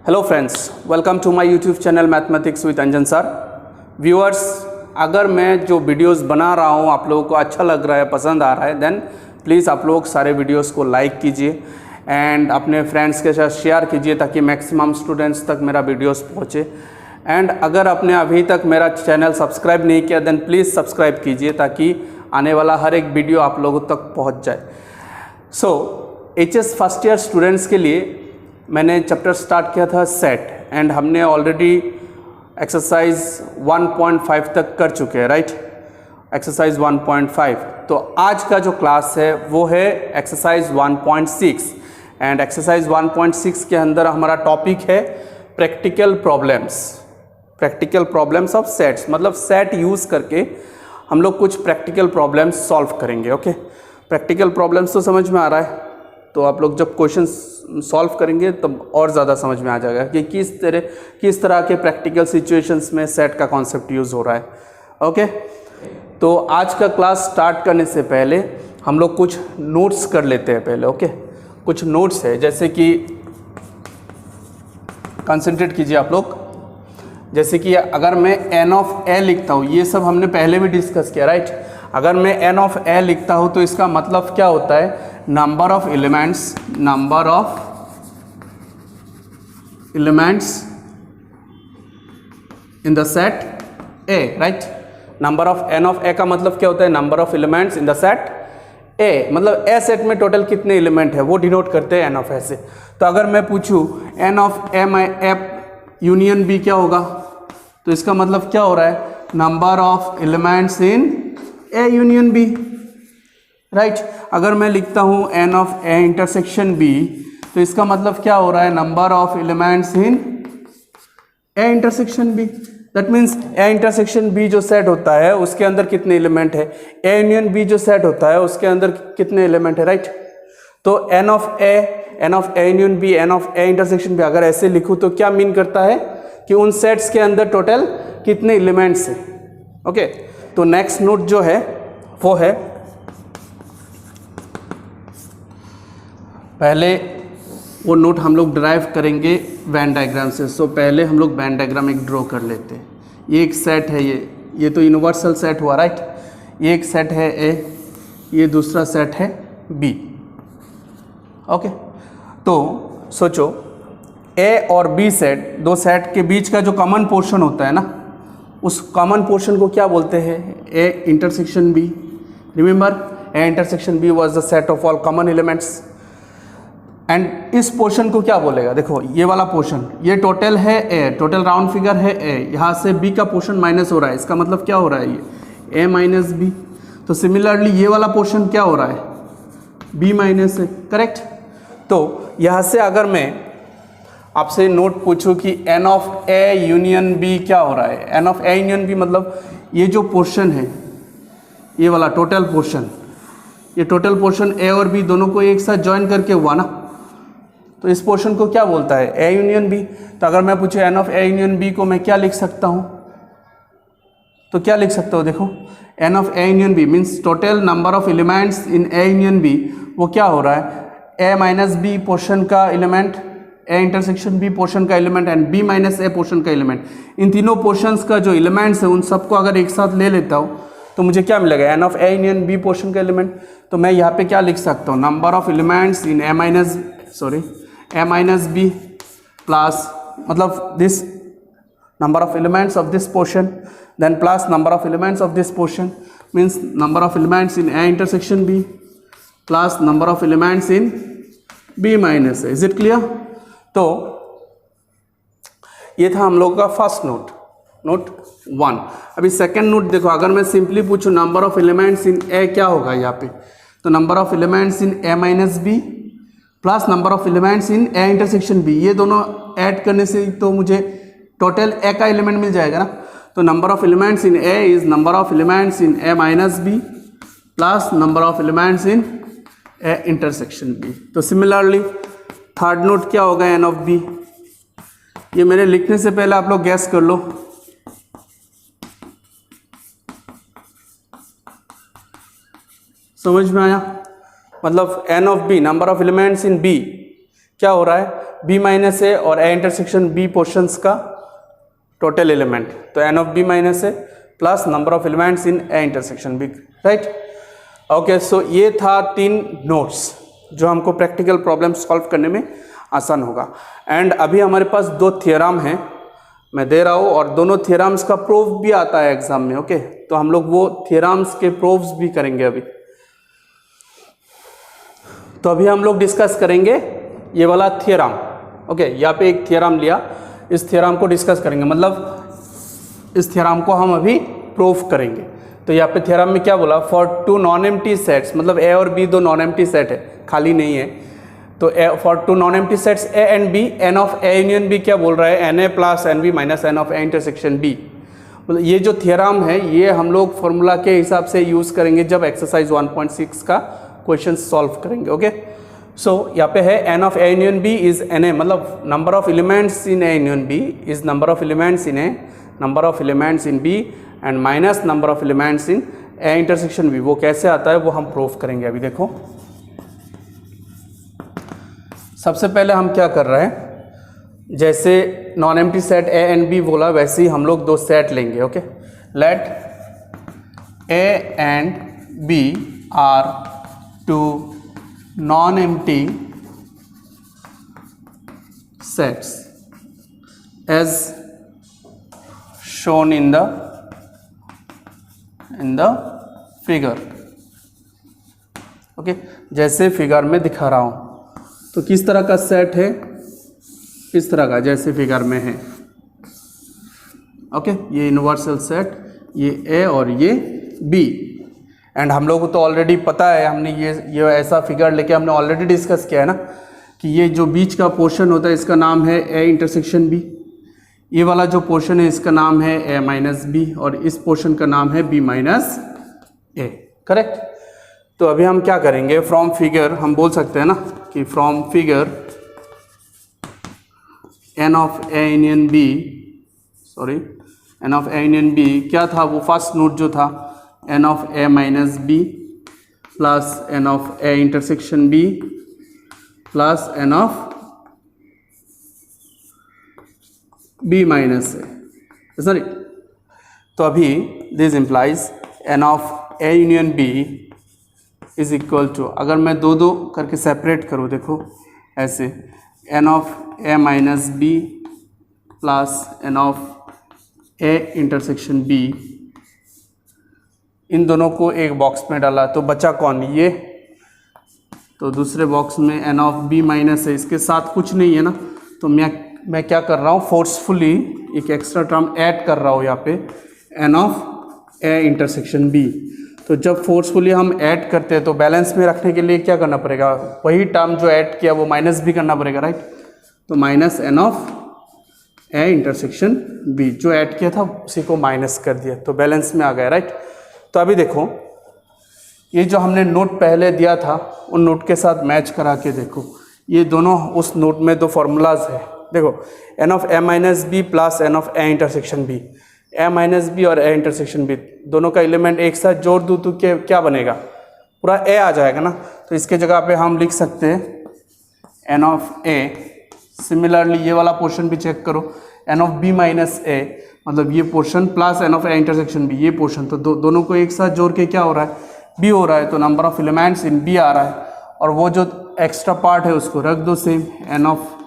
Hello friends, welcome to my YouTube channel mathematics with Anjan sir. Viewers, अगर मैं जो videos बना रहा हूँ आप लोगों को अच्छा लग रहा है, पसंद आ रहा है, देन प्लीज़ आप लोग सारे वीडियोस को लाइक कीजिए एंड अपने फ्रेंड्स के साथ शेयर कीजिए ताकि मैक्सिमम स्टूडेंट्स तक मेरा वीडियोस पहुँचे। एंड अगर आपने अभी तक मेरा चैनल सब्सक्राइब नहीं किया देन प्लीज़ सब्सक्राइब कीजिए ताकि आने वाला हर एक वीडियो आप लोगों तक पहुँच जाए। HS फर्स्ट ईयर स्टूडेंट्स के लिए मैंने चैप्टर स्टार्ट किया था सेट एंड हमने ऑलरेडी एक्सरसाइज 1.5 तक कर चुके हैं, राइट। एक्सरसाइज 1.5। तो आज का जो क्लास है वो है एक्सरसाइज 1.6 एंड एक्सरसाइज 1.6 के अंदर हमारा टॉपिक है practical problems. Practical problems of sets, मतलब सेट यूज़ करके हम लोग कुछ प्रैक्टिकल प्रॉब्लम्स सॉल्व करेंगे। ओके, प्रैक्टिकल प्रॉब्लम्स तो समझ में आ रहा है, तो आप लोग जब क्वेश्चन सॉल्व करेंगे तब और ज़्यादा समझ में आ जाएगा कि किस तरह के प्रैक्टिकल सिचुएशंस में सेट का कॉन्सेप्ट यूज़ हो रहा है। ओके, तो आज का क्लास स्टार्ट करने से पहले हम लोग कुछ नोट्स कर लेते हैं पहले। ओके, कुछ नोट्स है, जैसे कि कंसंट्रेट कीजिए आप लोग। जैसे कि अगर मैं n ऑफ a लिखता हूँ, ये सब हमने पहले भी डिस्कस किया, राइट। अगर मैं n ऑफ a लिखता हूँ तो इसका मतलब क्या होता है, number of elements in the set A, right. Number of n of a का मतलब क्या होता है, number of elements in the set A, मतलब A सेट में टोटल कितने एलिमेंट है वो डिनोट करते हैं n ऑफ a से। तो अगर मैं पूछूं n of a union B क्या होगा, तो इसका मतलब क्या हो रहा है, number of elements in A union B, right. अगर मैं लिखता हूँ n of a intersection B, तो इसका मतलब क्या हो रहा है, number of elements in a intersection B। That means a intersection B जो सेट होता है उसके अंदर कितने एलिमेंट है, a यूनियन B जो सेट होता है उसके अंदर कितने एलिमेंट है, राइट। तो n of a union B, n of a intersection B अगर ऐसे लिखूँ तो क्या मीन करता है कि उन सेट्स के अंदर टोटल कितने एलिमेंट्स हैं। ओके, तो नेक्स्ट नोट जो है वो है, पहले वो नोट हम लोग ड्राइव करेंगे वेन डायग्राम से। सो पहले हम लोग वेन डायग्राम एक ड्रॉ कर लेते हैं। ये एक सेट है, ये तो यूनिवर्सल सेट हुआ, राइट। ये एक सेट है A, ये दूसरा सेट है B। ओके, तो सोचो A और B सेट, दो सेट के बीच का जो कॉमन पोर्शन होता है ना, उस कॉमन पोर्शन को क्या बोलते हैं, A intersection B। Remember, A intersection B was the set of all common elements. And इस पोर्शन को क्या बोलेगा, देखो ये वाला पोर्शन, ये टोटल है A, टोटल राउंड फिगर है A, यहाँ से B का पोर्शन माइनस हो रहा है, इसका मतलब क्या हो रहा है, ये A माइनस B। तो सिमिलरली ये वाला पोर्शन क्या हो रहा है, B माइनस A, करेक्ट। तो यहाँ से अगर मैं आपसे नोट पूछूं कि n of a union B क्या हो रहा है, n of a union B मतलब ये जो पोर्शन है, ये वाला टोटल पोर्शन, ये टोटल पोर्शन A और B दोनों को एक साथ ज्वाइन करके हुआ ना, तो इस पोर्शन को क्या बोलता है, A यूनियन B। तो अगर मैं पूछूं n of a union B को मैं क्या लिख सकता हूँ, तो क्या लिख सकता हूँ, देखो n of a union B means total number of elements in A union B, वो क्या हो रहा है, A माइनस B पोर्शन का element, A intersection B portion का element and B minus A portion का एलिमेंट। इन तीनों पोर्शंस का जो एलिमेंट्स है उन सबको अगर एक साथ ले लेता हूँ तो मुझे क्या मिलेगा, n of a union B portion का एलिमेंट। तो मैं यहाँ पे क्या लिख सकता हूँ, number of elements in a minus B plus, मतलब this number of elements of this portion, then plus number of elements of this portion, means number of elements in A intersection B plus number of elements in B minus A। Is it clear. तो ये था हम लोगों का first note, note 1। अभी second note देखो, अगर मैं सिंपली पूछूं number of elements in A क्या होगा यहाँ पे, तो number of elements in A minus B plus number of elements in A intersection B, ये दोनों ऐड करने से तो मुझे टोटल A का एलिमेंट मिल जाएगा ना। तो number of elements in A is number of elements in A minus B plus number of elements in A intersection B। तो सिमिलरली थर्ड नोट क्या होगा, n ऑफ B। ये मेरे लिखने से पहले आप लोग गैस कर लो, समझ में आया, मतलब n of B, number of elements in B क्या हो रहा है, बी माइनस ए और ए इंटरसेक्शन बी पोर्शंस का टोटल एलिमेंट, तो n of B minus A plus number of elements in A intersection B, right. Okay, so ये था 3 notes जो हमको प्रैक्टिकल प्रॉब्लम सॉल्व करने में आसान होगा। एंड अभी हमारे पास 2 थ्योरम हैं मैं दे रहा हूँ, और दोनों थ्योरम्स का प्रूफ भी आता है एग्जाम में। ओके, तो हम लोग वो थ्योरम्स के प्रूफ्स भी करेंगे अभी। तो अभी हम लोग डिस्कस करेंगे ये वाला थ्योरम। ओके, यहाँ पे एक थ्योरम लिया, इस थ्योरम को डिस्कस करेंगे, मतलब इस थ्योरम को हम अभी प्रूफ करेंगे। तो यहाँ पे थ्योरम में क्या बोला, फॉर 2 नॉन एम्प्टी सेट्स, मतलब ए और बी 2 नॉन एम्प्टी सेट है, खाली नहीं है। तो for 2 non empty sets A and B, N of A union B क्या बोल रहा है, N A plus N B minus N of A intersection B. मतलब ये जो थ्योरम है ये हम लोग फॉर्मूला के हिसाब से यूज़ करेंगे जब एक्सरसाइज 1.6 का क्वेश्चन सॉल्व करेंगे। ओके, सो यहाँ पे है n of A union B is n A, मतलब number of elements in A union B is number of elements in A, number of elements in B and minus number of elements in A intersection B. वो कैसे आता है वो हम proof करेंगे अभी। देखो, सबसे पहले हम क्या कर रहे हैं, जैसे non empty set A and B बोला वैसे ही हम लोग 2 सेट लेंगे। Okay, let A and B are 2 non empty sets as shown in the figure. Okay, जैसे फिगर में दिखा रहा हूं, तो किस तरह का सेट है, इस तरह का जैसे फिगर में है। ओके, ये यूनिवर्सल सेट, ये ए और ये बी। एंड हम लोग को तो ऑलरेडी पता है, हमने ये ऐसा फिगर लेके हमने ऑलरेडी डिस्कस किया है ना, कि ये जो बीच का पोर्शन होता है इसका नाम है ए इंटरसेक्शन बी, ये वाला जो पोर्शन है इसका नाम है ए माइनस बी, और इस पोर्शन का नाम है बी माइनस ए, करेक्ट। तो अभी हम क्या करेंगे, फ्रॉम फिगर हम बोल सकते हैं ना कि from figure n of A union B, sorry n of A union B क्या था, वो फर्स्ट नोट जो था n of A minus B plus n of A intersection B plus n of B minus A, sorry. तो अभी this implies n of A union B is equal to, अगर मैं 2 करके सेपरेट करूँ, देखो ऐसे n of A minus B plus n of A intersection B, इन दोनों को एक बॉक्स में डाला तो बचा कौन, ये। तो दूसरे बॉक्स में एन ऑफ बी माइनस है, इसके साथ कुछ नहीं है ना, तो मैं क्या कर रहा हूँ, फोर्सफुली एक एक्स्ट्रा टर्म ऐड कर रहा हूँ यहाँ पे, n of A intersection B. तो जब फोर्सफुली हम ऐड करते हैं तो बैलेंस में रखने के लिए क्या करना पड़ेगा, वही टर्म जो ऐड किया वो माइनस भी करना पड़ेगा, राइट। तो minus N of A intersection B, जो ऐड किया था उसी को माइनस कर दिया, तो बैलेंस में आ गया, राइट। तो अभी देखो, ये जो हमने नोट पहले दिया था उन नोट के साथ मैच करा के देखो, ये दोनों उस नोट में 2 फॉर्मूलाज है। देखो, n of A minus B plus n of A intersection B, A minus B और ए इंटरसेक्शन बी दोनों का एलिमेंट एक साथ जोड़ दूँ तो क्या बनेगा, पूरा ए आ जाएगा ना। तो इसके जगह पे हम लिख सकते हैं एन ऑफ ए। सिमिलरली ये वाला पोर्शन भी चेक करो, n of B minus A, मतलब ये portion plus n of A intersection B, ये पोर्शन, तो दोनों को एक साथ जोड़ के क्या हो रहा है, बी हो रहा है, तो number of elements in B आ रहा है, और वो जो एक्स्ट्रा पार्ट है उसको रख दो same, n of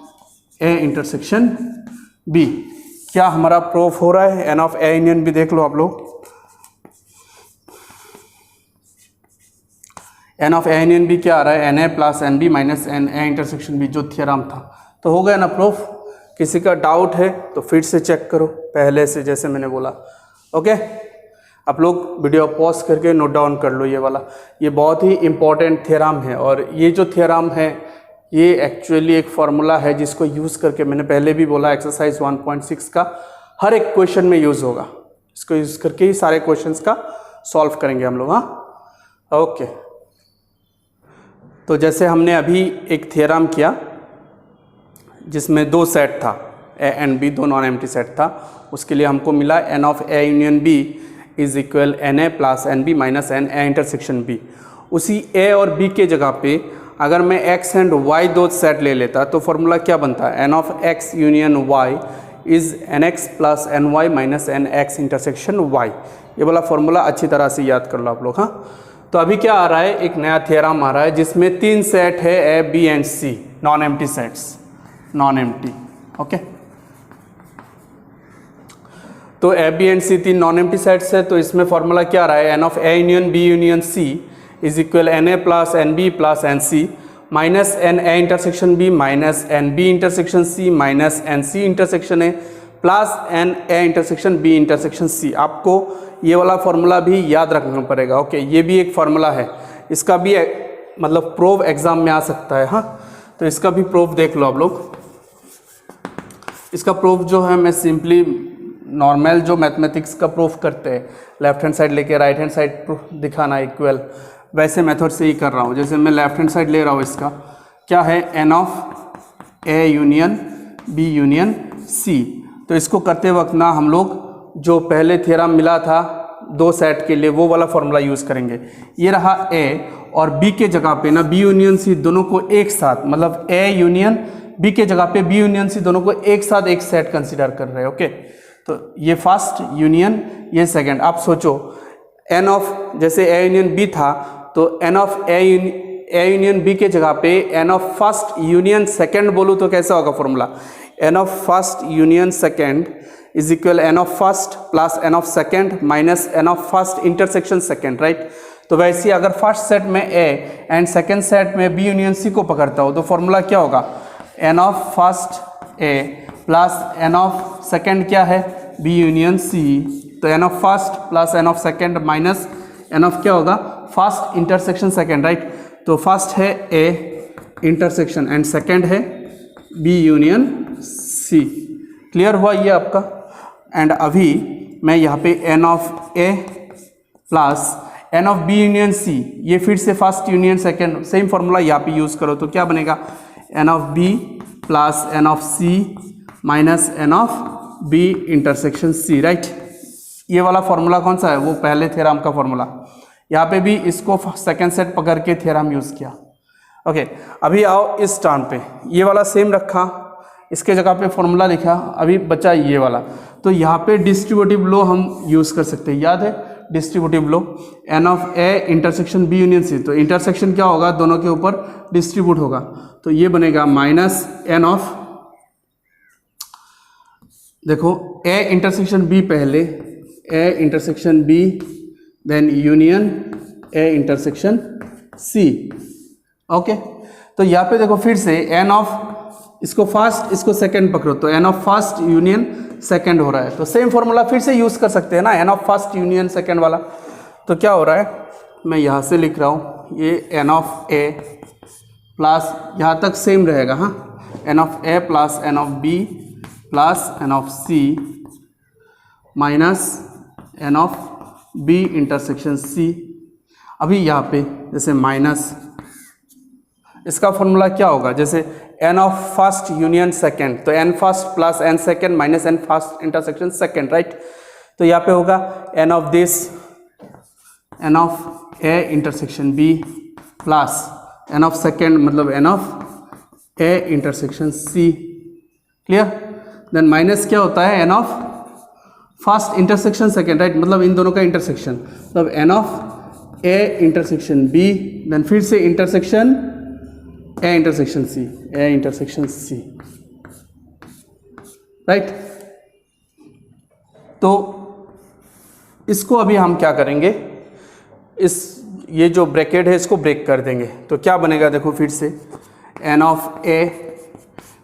A intersection B. क्या हमारा प्रूफ हो रहा है, n of A union B देख लो आप लोग, n of A union B क्या आ रहा है, N A plus N B minus n A intersection B, जो थ्योरम था। तो हो गया ना प्रूफ। किसी का डाउट है तो फिर से चेक करो पहले से, जैसे मैंने बोला। ओके, आप लोग वीडियो पॉज करके नोट डाउन कर लो ये वाला, ये बहुत ही इंपॉर्टेंट थ्योरम है। और ये जो थ्योरम है ये एक्चुअली एक फार्मूला है जिसको यूज़ करके, मैंने पहले भी बोला, एक्सरसाइज 1.6 का हर एक क्वेश्चन में यूज़ होगा। इसको यूज़ करके ही सारे क्वेश्चंस का सॉल्व करेंगे हम लोग। हाँ, ओके। तो जैसे हमने अभी एक थ्योरम किया जिसमें 2 सेट था, A and B, 2 non empty set था, उसके लिए हमको मिला n of A union B is equal n A plus N B minus n A intersection B. उसी ए और बी के जगह पे अगर मैं x एंड y दो सेट ले लेता तो फॉर्मूला क्या बनता है, n of x union y is nx plus ny minus nx intersection y। ये वाला फॉर्मूला अच्छी तरह से याद कर लो आप लोग। हाँ, तो अभी क्या आ रहा है, एक नया थ्योरम आ रहा है जिसमें 3 सेट है A B and C, non empty sets, non empty. Okay, तो A B and C 3 non empty sets है, तो इसमें फॉर्मूला क्या आ रहा है, n of A union B union C is equal n A plus N B plus n C minus n A intersection B minus n B intersection C minus n C intersection A plus n A intersection B intersection सी। आपको ये वाला formula भी याद रखना पड़ेगा। Okay, ये भी एक फॉर्मूला है, इसका भी मतलब प्रूफ एग्जाम में आ सकता है। हाँ, तो इसका भी प्रूफ देख लो आप लोग। इसका प्रूफ जो है मैं सिंपली नॉर्मल जो मैथमेटिक्स का प्रूफ करते हैं, लेफ्ट हैंड साइड लेके राइट हैंड साइड प्रूफ दिखाना इक्वल, वैसे मेथड से ही कर रहा हूँ। जैसे मैं लेफ्ट हैंड साइड ले रहा हूँ, इसका क्या है, n of A union B union C. तो इसको करते वक्त ना हम लोग जो पहले थ्योरम मिला था 2 सेट के लिए, वो वाला फॉर्मूला यूज़ करेंगे। ये रहा ए, और बी के जगह पे ना बी यूनियन सी दोनों को एक साथ, मतलब ए यूनियन बी के जगह पे बी यूनियन सी दोनों को एक साथ एक सेट कंसिडर कर रहे हैं। ओके, तो ये फर्स्ट यूनियन, ये सेकंड। आप सोचो एन ऑफ, जैसे ए यूनियन बी था तो n of A union B के जगह पे n of first union second बोलूँ तो कैसा होगा formula, n of first union second is equal n of first plus n of second minus N of first intersection second, right. तो वैसे अगर फर्स्ट सेट में ए एंड सेकंड सेट में B union C को पकड़ता हो तो formula क्या होगा, n of first A plus n of second क्या है, बी यूनियन सी। तो n of first plus n of second minus N of क्या होगा, फर्स्ट इंटरसेक्शन सेकंड, राइट। तो फर्स्ट है ए इंटरसेक्शन एंड सेकंड है बी यूनियन सी। क्लियर हुआ ये आपका। एंड अभी मैं यहाँ पे n of A plus n of B union C, ये फिर से first union second, same formula यहाँ पे यूज़ करो तो क्या बनेगा, n of B plus n of C minus N of B intersection C, right. ये वाला फॉर्मूला कौन सा है, वो पहले थ्योरम का फॉर्मूला। यहाँ पे भी इसको सेकंड सेट पकड़ के थ्योरम यूज़ किया। ओके, अभी आओ इस टर्म पे, ये वाला सेम रखा, इसके जगह पे फॉर्मूला लिखा, अभी बचा ये वाला। तो यहाँ पे डिस्ट्रीब्यूटिव लॉ हम यूज़ कर सकते हैं, याद है distributive law, n of A intersection B union C. तो इंटरसेक्शन क्या होगा, दोनों के ऊपर डिस्ट्रीब्यूट होगा, तो ये बनेगा माइनस एन ऑफ, देखो ए इंटरसेक्शन बी पहले, A intersection B then union A intersection C. Okay, तो यहाँ पे देखो फिर से एन ऑफ, इसको फर्स्ट इसको सेकंड पकड़ो तो n of first union second हो रहा है। तो सेम फॉर्मूला फिर से यूज़ कर सकते हैं ना, n of first union second वाला। तो क्या हो रहा है, मैं यहाँ से लिख रहा हूँ, ये एन ऑफ ए प्लस, यहाँ तक सेम रहेगा, हाँ, n of A plus n of B plus n of C minus N of B intersection C. अभी यहाँ पे जैसे माइनस, इसका फॉर्मूला क्या होगा, जैसे n of first union second, तो n first plus n second minus n first intersection second, right. तो यहाँ पे होगा n of this, n of A intersection B plus n of second मतलब n of A intersection C. Clear. Then minus क्या होता है, n of first intersection second, right, मतलब इन दोनों का इंटरसेक्शन, मतलब n of A intersection B, then फिर से intersection A intersection C, A intersection C, right. तो इसको अभी हम क्या करेंगे, इस ये जो ब्रैकेट है इसको ब्रेक कर देंगे, तो क्या बनेगा देखो फिर से, n of A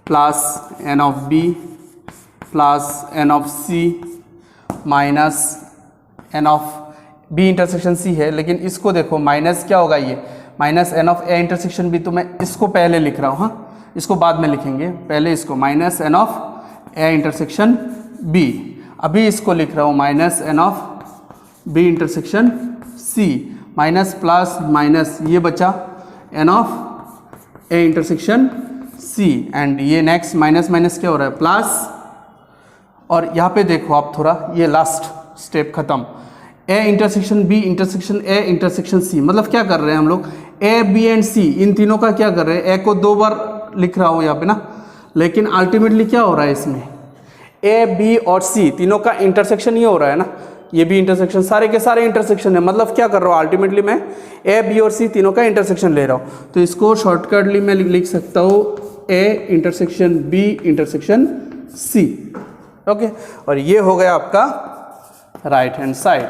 plus n of B plus n of C minus N of B intersection C है, लेकिन इसको देखो माइनस क्या होगा, ये minus N of A intersection B. तो मैं इसको पहले लिख रहा हूँ, हाँ, इसको बाद में लिखेंगे, पहले इसको minus N of A intersection B, अभी इसको लिख रहा हूँ minus N of B intersection C, minus plus minus, ये बचा n of A intersection C, and ये नेक्स्ट माइनस माइनस क्या हो रहा है, प्लस। और यहाँ पे देखो आप थोड़ा, ये लास्ट स्टेप खत्म, A intersection B intersection A intersection C, मतलब क्या कर रहे हैं हम लोग, ए बी एंड सी इन तीनों का क्या कर रहे हैं, ए को 2 बार लिख रहा हूँ यहाँ पे ना, लेकिन अल्टीमेटली क्या हो रहा है इसमें, ए बी और सी तीनों का इंटरसेक्शन ही हो रहा है ना, ये भी इंटरसेक्शन, सारे के सारे इंटरसेक्शन है, मतलब क्या कर रहा हूँ अल्टीमेटली मैं ए बी और सी तीनों का इंटरसेक्शन ले रहा हूँ। तो इसको शॉर्टकटली मैं लिख सकता हूँ A intersection B intersection C. Okay, और ये हो गया आपका right hand side,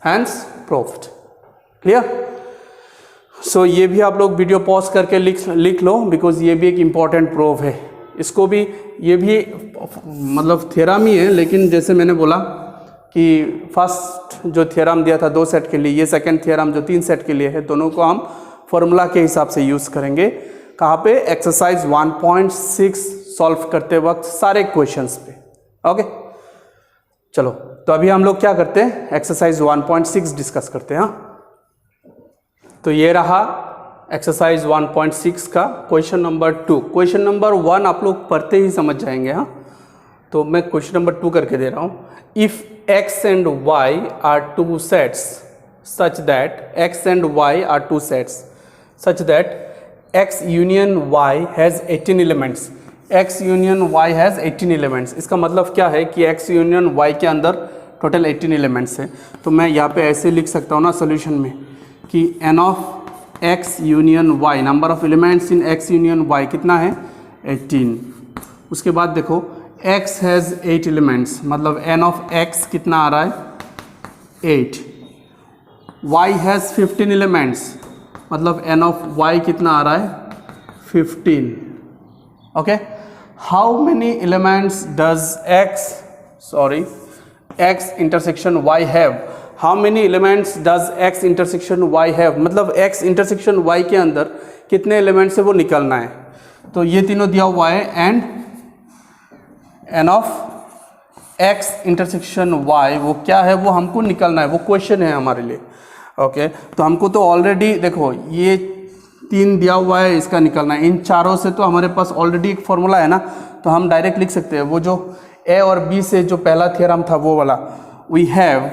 hence proved. Clear? So ये भी आप लोग वीडियो पॉज करके लिख लो, बिकॉज ये भी एक इम्पॉर्टेंट प्रूफ है। इसको भी, ये भी मतलब थ्योरम ही है, लेकिन जैसे मैंने बोला कि फर्स्ट जो थ्योरम दिया था 2 सेट के लिए, ये सेकंड थ्योरम जो 3 सेट के लिए है, दोनों को हम फॉर्मूला के हिसाब से यूज़ करेंगे। कहाँ पे? एक्सरसाइज 1.6 सॉल्व करते वक्त सारे क्वेश्चंस पे। ओके, चलो तो अभी हम लोग क्या करते हैं, एक्सरसाइज 1.6 डिस्कस करते हैं। हाँ, तो ये रहा एक्सरसाइज 1.6 का क्वेश्चन नंबर 2। क्वेश्चन नंबर 1 आप लोग पढ़ते ही समझ जाएंगे। हाँ, तो मैं क्वेश्चन नंबर 2 करके दे रहा हूँ। If x and y are two sets such that x and y are two sets such that x union y has 18 elements, x union y has 18 elements, इसका मतलब क्या है कि x union y के अंदर टोटल 18 एलिमेंट्स है। तो मैं यहाँ पे ऐसे लिख सकता हूँ ना सोल्यूशन में कि n of x union y, number of elements in x union y कितना है, 18। उसके बाद देखो x हैज़ 8 एलिमेंट्स, मतलब n ऑफ x कितना आ रहा है, 8। y हैज़ 15 एलिमेंट्स, मतलब n ऑफ y कितना आ रहा है, 15। Okay, how many elements does x intersection y have, how many elements does x intersection y have, मतलब x इंटरसेक्शन y के अंदर कितने एलिमेंट्स है वो निकलना है। तो ये तीनों दिया हुआ है, and n of x intersection y वो क्या है, वो हमको निकलना है, वो क्वेश्चन है हमारे लिए। ओके, तो हमको तो ऑलरेडी देखो ये 3 दिया हुआ है, इसका निकलना है। इन चारों से तो हमारे पास ऑलरेडी एक फॉर्मूला है ना, तो हम डायरेक्ट लिख सकते हैं। वो जो a और b से जो पहला थ्योरम था वो वाला, वी हैव,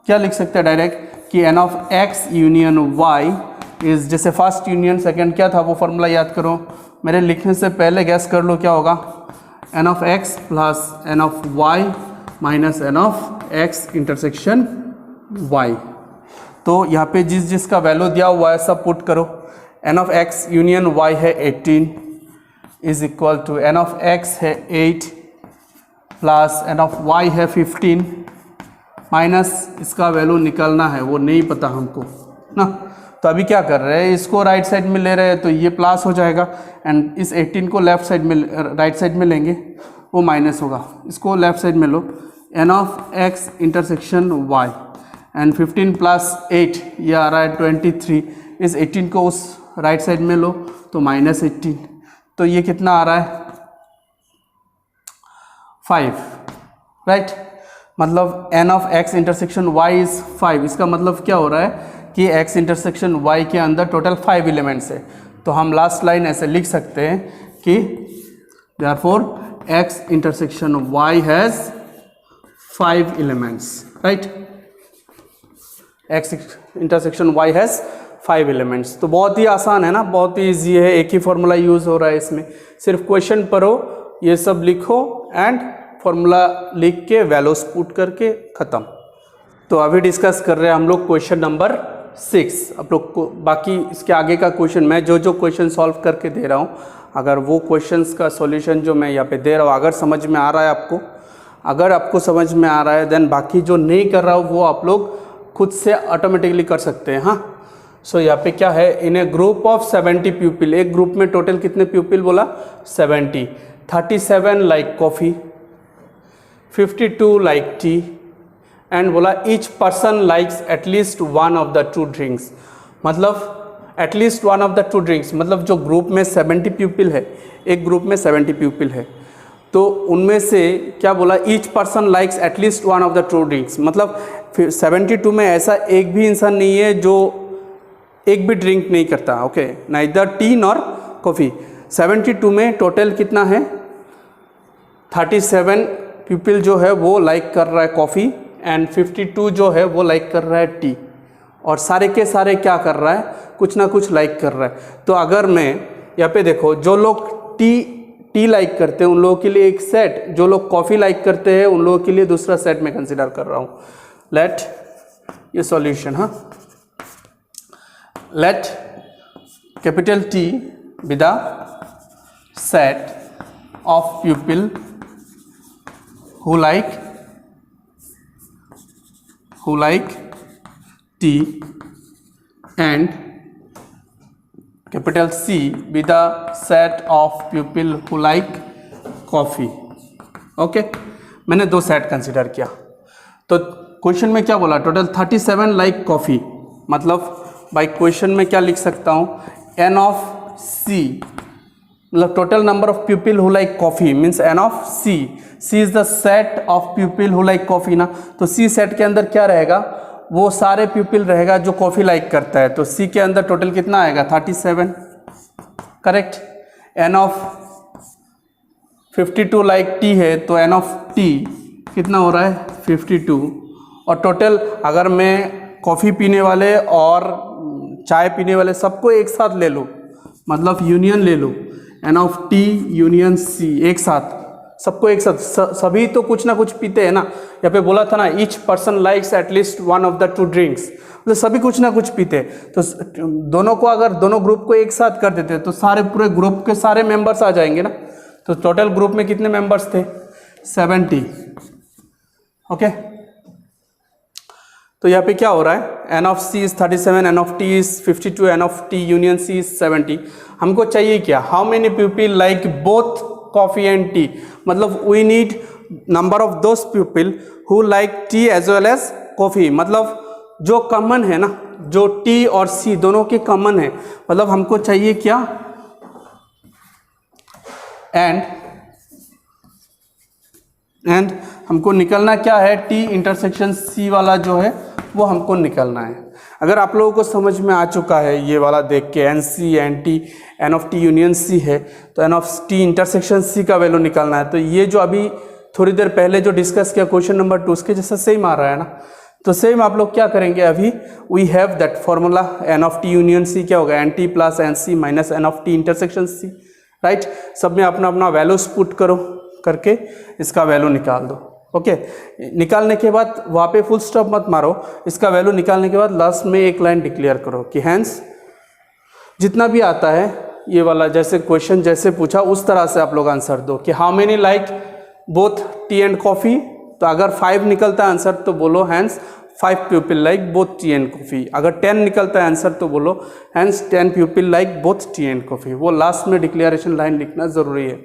क्या लिख सकते हैं डायरेक्ट कि n of x union y is, जैसे फर्स्ट यूनियन सेकेंड क्या था वो फॉर्मूला याद करो, मेरे लिखने से पहले गैस कर लो क्या होगा, n of x plus n of y minus n of x intersection y। तो यहाँ पे जिस जिसका वैल्यू दिया हुआ है सब पुट करो। n of x union y है 18 is equal to n of x है 8 प्लस n ऑफ y है 15 माइनस इसका वैल्यू निकलना है, वो नहीं पता हमको ना। तो अभी क्या कर रहे हैं, इसको राइट साइड में ले रहे हैं तो ये प्लस हो जाएगा, एंड इस 18 को लेफ्ट साइड में, राइट साइड में लेंगे वो माइनस होगा। इसको लेफ्ट साइड में लो, n of x intersection y, and 15 plus 8 ये आ रहा है 23, इस 18 को उस राइट साइड में लो तो माइनस 18, तो ये कितना आ रहा है, 5, राइट। मतलब n of x intersection y is 5। इसका मतलब क्या हो रहा है कि x इंटरसेक्शन y के अंदर टोटल 5 एलिमेंट्स है। तो हम लास्ट लाइन ऐसे लिख सकते हैं कि therefore x intersection y has 5 elements, right. x intersection y has 5 elements. तो बहुत ही आसान है ना, बहुत ही ईजी है, एक ही फॉर्मूला यूज़ हो रहा है इसमें। सिर्फ क्वेश्चन पढ़ो, ये सब लिखो एंड फॉर्मूला लिख के वैल्यूज पुट करके ख़त्म। तो अभी डिस्कस कर रहे हैं हम लोग क्वेश्चन नंबर 6। आप लोग को बाकी इसके आगे का क्वेश्चन, मैं जो जो क्वेश्चन सॉल्व करके दे रहा हूँ, अगर वो क्वेश्चंस का सॉल्यूशन जो मैं यहाँ पे दे रहा हूँ अगर समझ में आ रहा है आपको, अगर आपको समझ में आ रहा है, देन बाकी जो नहीं कर रहा हूँ वो आप लोग खुद से ऑटोमेटिकली कर सकते हैं। हाँ, सो यहाँ पे क्या है, in a group of 70 people, एक ग्रुप में टोटल कितने पीपल बोला, 70, 37 like coffee, 52 like tea, and बोला each person likes at least one of the 2 drinks. मतलब at least one of the 2 drinks, मतलब जो ग्रुप में 70 पीपल है, एक ग्रुप में 70 पीपल है, तो उनमें से क्या बोला, each person likes at least one of the 2 drinks. मतलब 72 में ऐसा एक भी इंसान नहीं है जो एक भी ड्रिंक नहीं करता। Okay, neither T nor coffee. 72 में टोटल कितना है, 37 पीपल जो है वो लाइक कर रहा है कॉफ़ी, एंड 52 जो है वो लाइक कर रहा है टी। और सारे के सारे क्या कर रहा है, कुछ ना कुछ लाइक कर रहा है। तो अगर मैं यहाँ पे देखो, जो लोग टी लाइक करते हैं उन लोगों के लिए एक सेट, जो लोग कॉफ़ी लाइक करते हैं उन लोगों के लिए दूसरा सेट मैं कंसिडर कर रहा हूँ। लेट ये सॉल्यूशन, हाँ, let capital T be the set of people who like tea and capital C be the set of people who like coffee। Okay, मैंने दो सेट कंसिडर किया। तो क्वेश्चन में क्या बोला, टोटल 37 लाइक कॉफ़ी, मतलब बाई क्वेश्चन में क्या लिख सकता हूँ, n ऑफ C, मतलब total number of people who like coffee means n of C। C is the set of people who like coffee ना, तो C सेट के अंदर क्या रहेगा, वो सारे पीपल रहेगा जो कॉफ़ी लाइक करता है। तो C के अंदर टोटल कितना आएगा, 37, correct. n of 52 like T है, तो n ऑफ टी कितना हो रहा है, 52। और टोटल अगर मैं कॉफ़ी पीने वाले और चाय पीने वाले सबको एक साथ ले लूँ, मतलब यूनियन ले लूँ, n of T union C, एक साथ सबको एक साथ, सभी तो कुछ ना कुछ पीते हैं ना। यहाँ पे बोला था ना, each person likes at least one of the two drinks, मतलब सभी कुछ ना कुछ पीते हैं। तो दोनों को, अगर दोनों ग्रुप को एक साथ कर देते तो सारे पूरे ग्रुप के सारे मेंबर्स आ जाएंगे ना। तो टोटल ग्रुप में कितने मेंबर्स थे, 70। ओके, तो यहाँ पे क्या हो रहा है, n of C is 37, n of T is 52, n of T union C is 70। हमको चाहिए क्या, how many people like both coffee and tea, मतलब we need number of those people who like tea as well as coffee, मतलब जो common है ना, जो T और सी दोनों के कॉमन है, मतलब हमको चाहिए क्या, एंड हमको निकलना क्या है, टी इंटरसेक्शन सी वाला जो है वो हमको निकलना है। अगर आप लोगों को समझ में आ चुका है ये वाला देख के, n C n T, n of T union C है, तो n of T intersection C का वैल्यू निकालना है। तो ये जो अभी थोड़ी देर पहले जो डिस्कस किया क्वेश्चन नंबर 2, उसके जैसा सेम आ रहा है ना। तो सेम आप लोग क्या करेंगे, अभी we have that formula, n of T union C क्या होगा, n T plus n C minus N of T intersection C, right. सब में अपना अपना वैल्यूज पुट करो, करके इसका वैल्यू निकाल दो। ओके, निकालने के बाद वहाँ पे फुल स्टॉप मत मारो, इसका वैल्यू निकालने के बाद लास्ट में एक लाइन डिक्लेयर करो कि हैंस जितना भी आता है ये वाला, जैसे क्वेश्चन जैसे पूछा उस तरह से आप लोग आंसर दो कि how many like both tea and coffee. तो अगर 5 निकलता है आंसर तो बोलो hence 5 people like both tea and coffee. अगर 10 निकलता है आंसर तो बोलो hence 10 people like both tea and coffee. वो लास्ट में डिक्लेरेशन लाइन लिखना ज़रूरी है।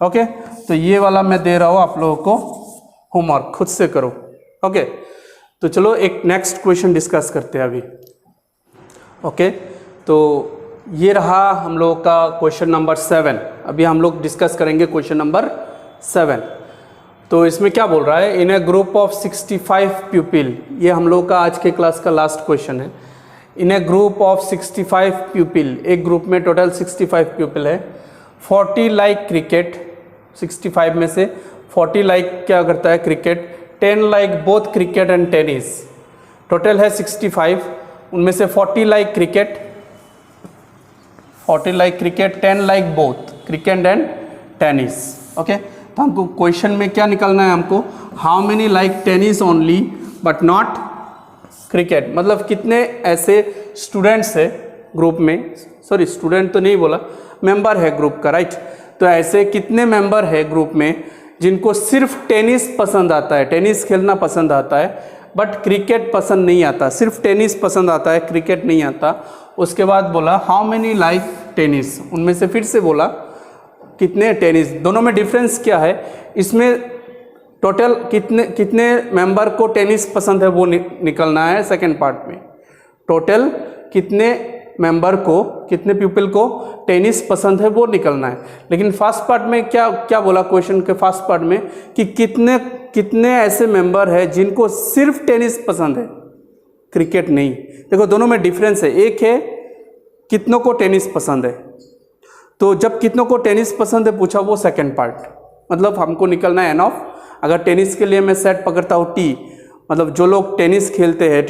ओके, तो ये वाला मैं दे रहा हूँ आप लोगों को होमवर्क, खुद से करो। ओके, तो चलो एक नेक्स्ट क्वेश्चन डिस्कस करते हैं अभी। ओके, तो ये रहा हम लोगों का क्वेश्चन नंबर 7। अभी हम लोग डिस्कस करेंगे क्वेश्चन नंबर 7। तो इसमें क्या बोल रहा है, in a group of 65 people, ये हम लोग का आज के क्लास का लास्ट क्वेश्चन है। In a group of 65 people, एक ग्रुप में टोटल 65 पीपल है। 40 लाइक क्रिकेट, 65 में से 40 लाइक क्या करता है cricket, 10 like both cricket and tennis. Total है 65, उनमें से 40 like cricket, 40 like cricket, 10 like both cricket and tennis. Okay, तो हमको क्वेश्चन में क्या निकालना है, हमको how many like tennis only but not cricket, मतलब कितने ऐसे स्टूडेंट्स है ग्रुप में, सॉरी स्टूडेंट तो नहीं बोला, मेंबर है ग्रुप का, राइट। तो ऐसे कितने मेंबर है ग्रुप में जिनको सिर्फ टेनिस पसंद आता है, टेनिस खेलना पसंद आता है, बट क्रिकेट पसंद नहीं आता, सिर्फ टेनिस पसंद आता है, क्रिकेट नहीं आता। उसके बाद बोला हाउ मेनी लाइक टेनिस, उनमें से फिर से बोला कितने टेनिस, दोनों में डिफरेंस क्या है, इसमें टोटल कितने मेंबर को टेनिस पसंद है वो निकलना है। सेकंड पार्ट में टोटल कितने मेंबर को, कितने पीपल को टेनिस पसंद है वो निकलना है। लेकिन फर्स्ट पार्ट में क्या बोला क्वेश्चन के फर्स्ट पार्ट में कि कितने ऐसे मेंबर है जिनको सिर्फ टेनिस पसंद है, क्रिकेट नहीं। देखो दोनों में डिफरेंस है, एक है कितनों को टेनिस पसंद है, तो जब कितनों को टेनिस पसंद है पूछा वो सेकंड पार्ट, मतलब हमको निकलना है एन ऑफ, अगर टेनिस के लिए मैं सेट पकड़ता हूँ टी, मतलब जो लोग टेनिस खेलते हैं,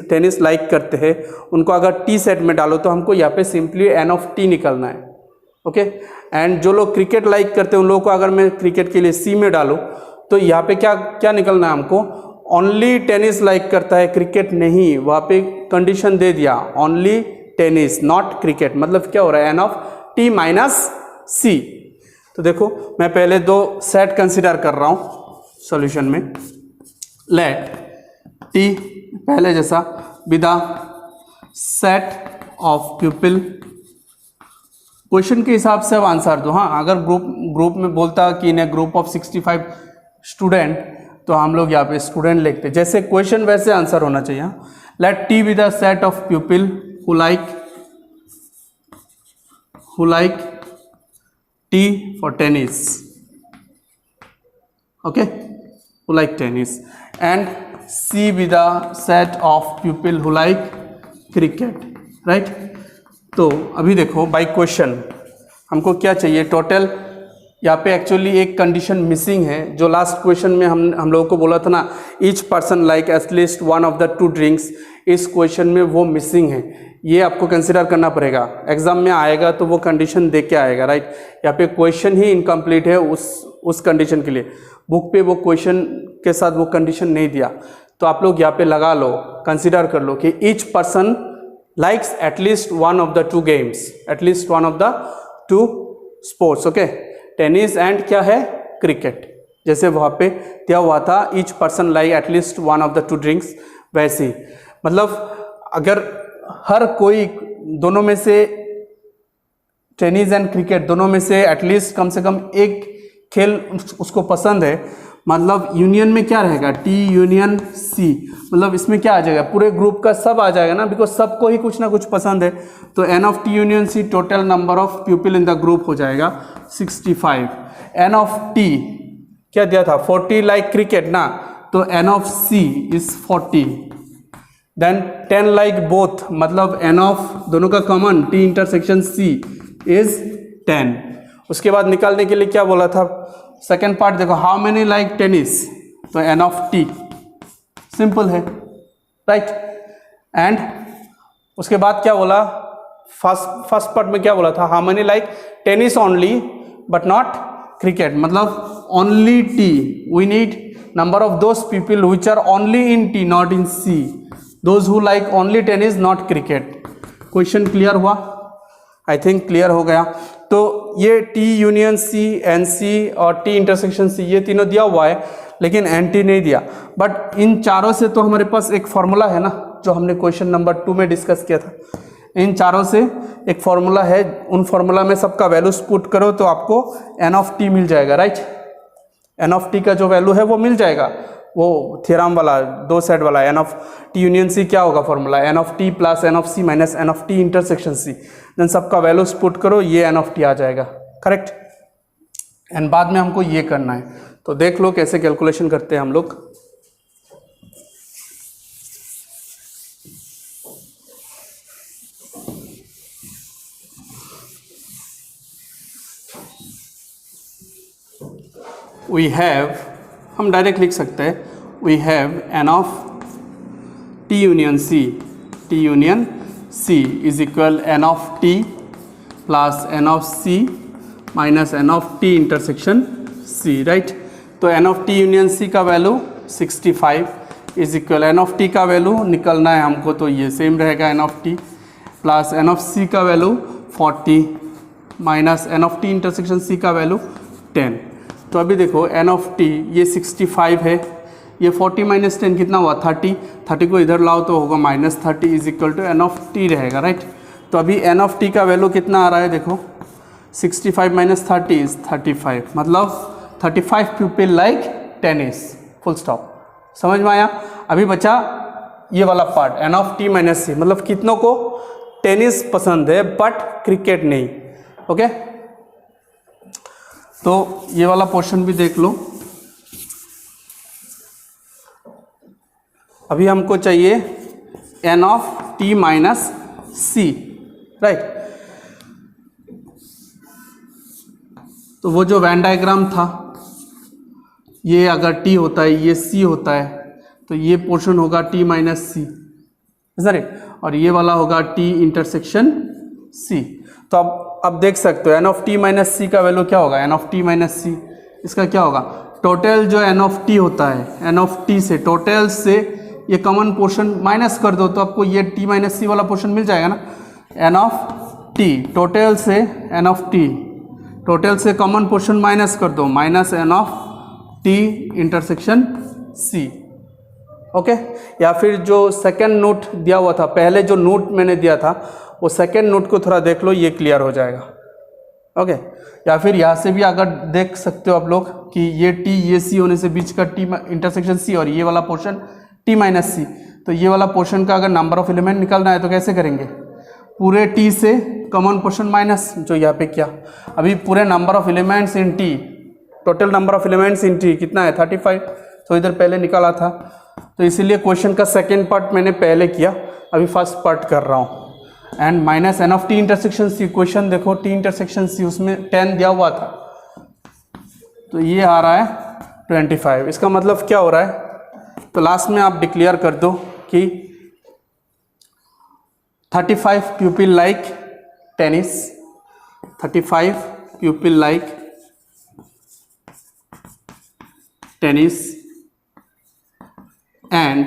टेनिस लाइक करते हैं, उनको अगर टी सेट में डालो तो हमको यहाँ पे सिंपली एन ऑफ टी निकलना है, ओके। एंड जो लोग क्रिकेट लाइक करते हैं उन लोगों को अगर मैं क्रिकेट के लिए सी में डालूँ तो यहाँ पे क्या क्या निकलना है हमको, ओनली टेनिस लाइक करता है, क्रिकेट नहीं। वहाँ पे कंडीशन दे दिया ओनली टेनिस नॉट क्रिकेट, मतलब क्या हो रहा है एन ऑफ टी माइनस सी। तो देखो मैं पहले दो सेट कंसिडर कर रहा हूँ सॉल्यूशन में। लेट टी पहले जैसा with the set of people, question के हिसाब से अब आंसर दो। हाँ, अगर ग्रुप में बोलता कि इन ए ग्रुप ऑफ 65 स्टूडेंट तो हम लोग यहाँ पे स्टूडेंट लिखते, जैसे क्वेश्चन वैसे आंसर होना चाहिए। Let T with the set of people who like T for tennis, okay, who like tennis, and C with the set of people who like cricket, right. तो अभी देखो बाय क्वेश्चन हमको क्या चाहिए total. यहाँ पे एक्चुअली एक condition missing है, जो लास्ट क्वेश्चन में हम लोगों को बोला था ना, each person like at least one of the 2 drinks, इस क्वेश्चन में वो मिसिंग है। ये आपको कंसिडर करना पड़ेगा, एग्जाम में आएगा तो वो कंडीशन देख के आएगा, राइट। यहाँ पे क्वेश्चन ही इनकम्प्लीट है उस कंडीशन के लिए, बुक पे वो क्वेश्चन के साथ वो कंडीशन नहीं दिया। तो आप लोग यहाँ पे लगा लो, कंसिडर कर लो कि each person likes at least one of the 2 games, at least one of the 2 sports, okay, tennis and क्या है क्रिकेट, जैसे वहाँ पे दिया हुआ था each person like at least one of the 2 drinks, वैसे ही मतलब अगर हर कोई दोनों में से टेनिस एंड क्रिकेट दोनों में से एटलीस्ट कम से कम एक खेल उसको पसंद है, मतलब यूनियन में क्या रहेगा टी यूनियन सी, मतलब इसमें क्या आ जाएगा पूरे ग्रुप का सब आ जाएगा ना, बिकॉज सबको ही कुछ ना कुछ पसंद है। तो n of T union C total number of people in the group हो जाएगा 65। एन ऑफ टी क्या दिया था 40 लाइक क्रिकेट ना, तो n of C is 40। Then 10 like both, मतलब एन ऑफ दोनों का common T intersection C is 10। उसके बाद निकालने के लिए क्या बोला था सेकेंड पार्ट देखो, हाउ मेनी लाइक टेनिस, तो एन ऑफ टी, सिंपल है, राइट। एंड उसके बाद क्या बोला फर्स्ट पार्ट में क्या बोला था, how many like tennis only but not cricket, मतलब only T, we need number of those people which are only in T not in C, those who like only tennis not cricket. Question clear हुआ? I think clear हो गया। तो ये T union C, n C और T intersection सी, ये तीनों दिया हुआ है, लेकिन एन टी नहीं दिया। बट इन चारों से तो हमारे पास एक फॉर्मूला है ना, जो हमने क्वेश्चन नंबर 2 में डिस्कस किया था। इन चारों से एक फॉर्मूला है, उन फॉर्मूला में सबका वैल्यूज पुट करो तो आपको एन ऑफ टी मिल जाएगा, राइट। एन ऑफ टी का जो वैल्यू है वो मिल जाएगा, वो थ्योरम वाला 2 सेट वाला। N of T union C क्या होगा formula, n of T plus n of C minus N of T intersection C. Then सबका वैल्यूज पुट करो, ये एन ऑफ टी आ जाएगा, करेक्ट। एंड बाद में हमको ये करना है, तो देख लो कैसे कैलकुलेशन करते हैं हम लोग। वी हैव, हम डायरेक्ट लिख सकते हैं, we have n of T union C, T union C is equal n of T plus n of C minus N of T intersection C, right. तो n of T union C का value 65 is equal, n of T का value निकलना है हमको, तो ये same रहेगा n of T plus n of C का value 40 minus N of T intersection C का वैल्यू 10। तो अभी देखो एन ऑफ टी ये 65 है, ये 40 माइनस 10 कितना हुआ 30, 30 को इधर लाओ तो होगा -30 is equal to n of T रहेगा, राइट। तो अभी एन ऑफ टी का वैल्यू कितना आ रहा है देखो, 65 माइनस 30 इज 35, मतलब 35 people like tennis, full stop. समझ में आया? अभी बचा ये वाला part, n of T minus C, मतलब कितनों को टेनिस पसंद है बट क्रिकेट नहीं, ओके। तो ये वाला पोर्शन भी देख लो। अभी हमको चाहिए n of T minus C, right. तो वो जो वैन डायग्राम था, ये अगर टी होता है, ये सी होता है, तो ये पोर्शन होगा टी माइनस सी, सॉरी, और ये वाला होगा टी इंटरसेक्शन सी। तो अब देख सकते हो एन ऑफ टी माइनस सी का वैल्यू क्या होगा, एन ऑफ टी माइनस सी, इसका क्या होगा, टोटल जो एन ऑफ टी होता है, एन ऑफ टी से टोटल से ये कॉमन पोर्शन माइनस कर दो तो आपको ये टी माइनस सी वाला पोर्शन मिल जाएगा ना। एन ऑफ टी टोटल से, एन ऑफ टी टोटल से कॉमन पोर्शन माइनस कर दो, minus N of T intersection C. Okay, या फिर जो सेकंड नोट दिया हुआ था, पहले जो नोट मैंने दिया था वो सेकंड नोट को थोड़ा देख लो, ये क्लियर हो जाएगा। ओके, या फिर यहाँ से भी अगर देख सकते हो आप लोग कि ये टी ये सी होने से बीच का टी इंटरसेक्शन सी और ये वाला पोर्शन टी माइनस सी, तो ये वाला पोर्शन का अगर नंबर ऑफ एलिमेंट निकालना है तो कैसे करेंगे, पूरे टी से कॉमन पोर्शन माइनस, जो यहाँ पे किया अभी पूरे number of elements in T, total number of elements in T कितना है 35, तो इधर पहले निकाला था, तो इसीलिए क्वेश्चन का सेकेंड पार्ट मैंने पहले किया, अभी फर्स्ट पार्ट कर रहा हूँ। And minus N of T intersection C, question देखो टी इंटरसेक्शन सी उसमें 10 दिया हुआ था, तो ये आ रहा है 25, इसका मतलब क्या हो रहा है, तो लास्ट में आप डिक्लेयर कर दो कि 35 pupil like tennis, 35 pupil like tennis and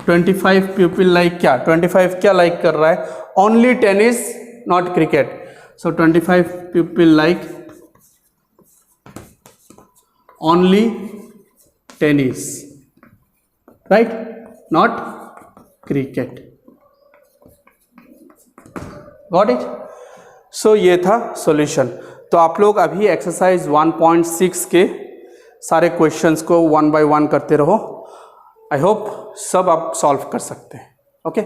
25 pupil like क्या, 25 क्या लाइक कर रहा है, only tennis not cricket, so 25 pupil like only tennis, right, not cricket, got it. So ये था सॉल्यूशन। तो आप लोग अभी एक्सरसाइज 1.6 के सारे क्वेश्चंस को 1 बाय 1 करते रहो, आई होप सब आप सॉल्व कर सकते हैं। ओके,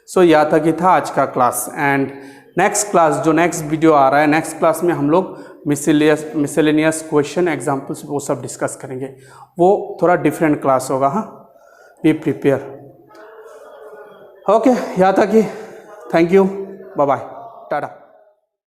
सो यहाँ तक ही था आज का क्लास, एंड नेक्स्ट क्लास जो नेक्स्ट वीडियो आ रहा है, नेक्स्ट क्लास में हम लोग मिसलेनियस क्वेश्चन एग्जाम्पल्स वो सब डिस्कस करेंगे, वो थोड़ा डिफरेंट क्लास होगा, हाँ, बी प्रिपेयर। ओके, यहाँ तक ही, thank you, bye bye, Tata.